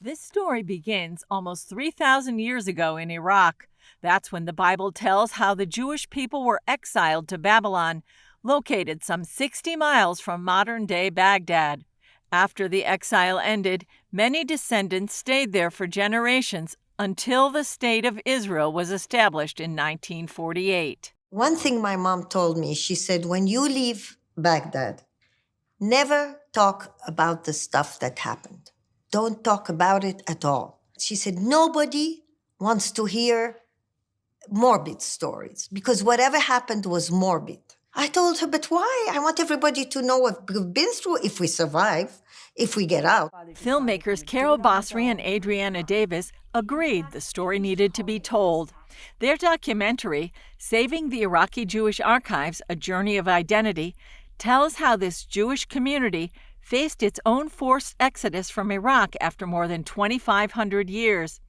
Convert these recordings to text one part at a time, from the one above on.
This story begins almost 3,000 years ago in Iraq. That's when the Bible tells how the Jewish people were exiled to Babylon, located some 60 miles from modern-day Baghdad. After the exile ended, many descendants stayed there for generations until the State of Israel was established in 1948. One thing my mom told me, she said, when you leave Baghdad, never talk about the stuff that happened. Don't talk about it at all. She said, nobody wants to hear morbid stories because whatever happened was morbid. I told her, but why? I want everybody to know what we've been through if we survive, if we get out. Filmmakers Carol Basri and Adriana Davis agreed the story needed to be told. Their documentary, Saving the Iraqi Jewish Archives, A Journey of Identity, tells how this Jewish community faced its own forced exodus from Iraq after more than 2,500 years.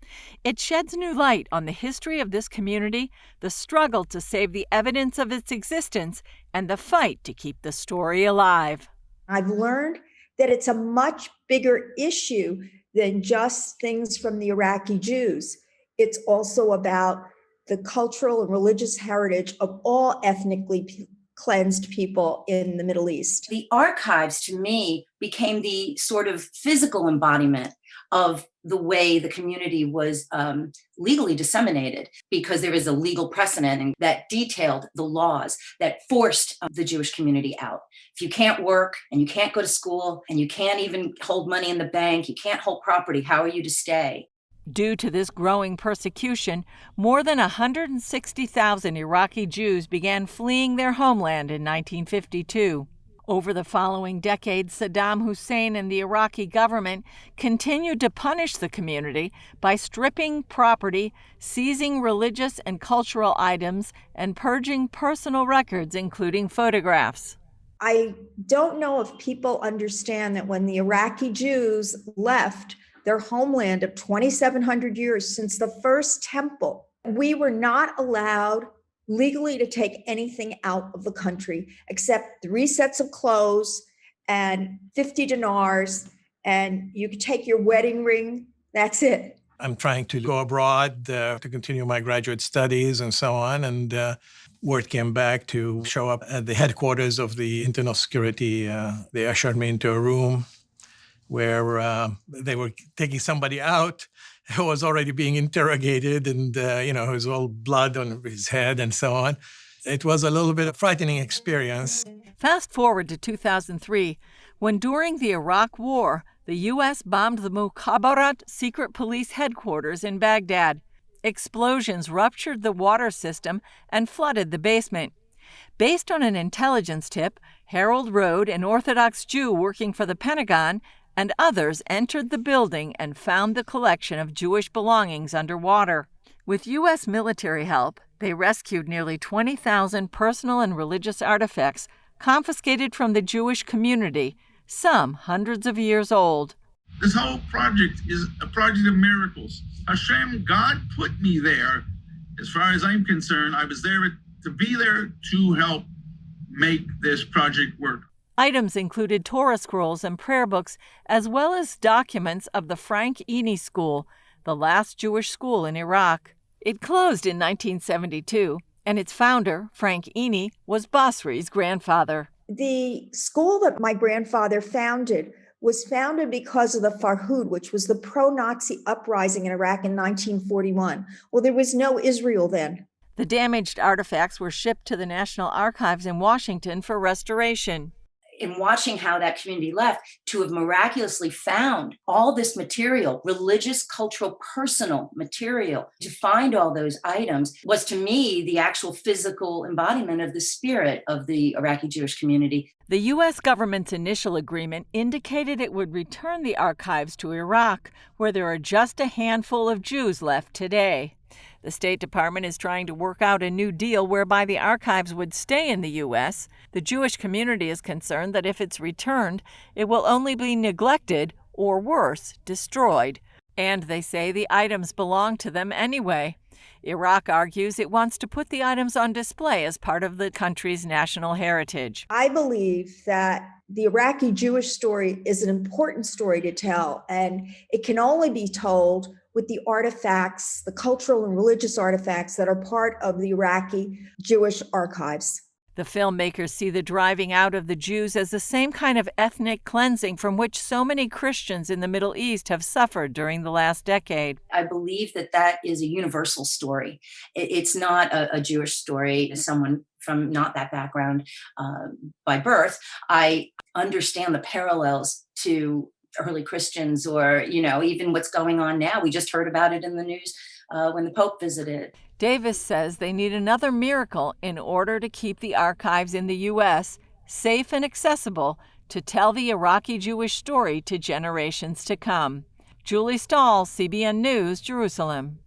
It sheds new light on the history of this community, the struggle to save the evidence of its existence, and the fight to keep the story alive. I've learned that it's a much bigger issue than just things from the Iraqi Jews. It's also about the cultural and religious heritage of all ethnically cleansed people in the Middle East. The archives, to me, became the sort of physical embodiment of the way the community was legally disseminated, because there is a legal precedent that detailed the laws that forced the Jewish community out. If you can't work and you can't go to school and you can't even hold money in the bank, you can't hold property, how are you to stay? Due to this growing persecution, more than 160,000 Iraqi Jews began fleeing their homeland in 1952. Over the following decades, Saddam Hussein and the Iraqi government continued to punish the community by stripping property, seizing religious and cultural items, and purging personal records, including photographs. I don't know if people understand that when the Iraqi Jews left their homeland of 2,700 years since the first temple, we were not allowed legally to take anything out of the country except 3 sets of clothes and 50 dinars, and you could take your wedding ring. That's it. I'm trying to go abroad to continue my graduate studies and so on, and word came back to show up at the headquarters of the internal security. They ushered me into a room where they were taking somebody out who was already being interrogated, and it was all blood on his head and so on. It was a little bit of a frightening experience. Fast forward to 2003, when during the Iraq War, the U.S. bombed the Mukhabarat secret police headquarters in Baghdad. Explosions ruptured the water system and flooded the basement. Based on an intelligence tip, Harold Rode, an Orthodox Jew working for the Pentagon, and others entered the building and found the collection of Jewish belongings underwater. With U.S. military help, they rescued nearly 20,000 personal and religious artifacts confiscated from the Jewish community, some hundreds of years old. This whole project is a project of miracles. Hashem, God put me there. As far as I'm concerned, I was there to be there to help make this project work. Items included Torah scrolls and prayer books, as well as documents of the Frank Eni School, the last Jewish school in Iraq. It closed in 1972, and its founder, Frank Eni, was Basri's grandfather. The school that my grandfather founded was founded because of the Farhud, which was the pro-Nazi uprising in Iraq in 1941. Well, there was no Israel then. The damaged artifacts were shipped to the National Archives in Washington for restoration. In watching how that community left, to have miraculously found all this material, religious, cultural, personal material, to find all those items was, to me, the actual physical embodiment of the spirit of the Iraqi Jewish community. The U.S. government's initial agreement indicated it would return the archives to Iraq, where there are just a handful of Jews left today. The State Department is trying to work out a new deal whereby the archives would stay in the U.S. The Jewish community is concerned that if it's returned, it will only be neglected or, worse, destroyed. And they say the items belong to them anyway. Iraq argues it wants to put the items on display as part of the country's national heritage. I believe that the Iraqi Jewish story is an important story to tell, and it can only be told with the artifacts, the cultural and religious artifacts that are part of the Iraqi Jewish archives. The filmmakers see the driving out of the Jews as the same kind of ethnic cleansing from which so many Christians in the Middle East have suffered during the last decade. I believe that that is a universal story. It's not a Jewish story. As someone from not that background by birth, I understand the parallels to early Christians, or, even what's going on now. We just heard about it in the news when the Pope visited. Davis says they need another miracle in order to keep the archives in the U.S. safe and accessible to tell the Iraqi Jewish story to generations to come. Julie Stahl, CBN News, Jerusalem.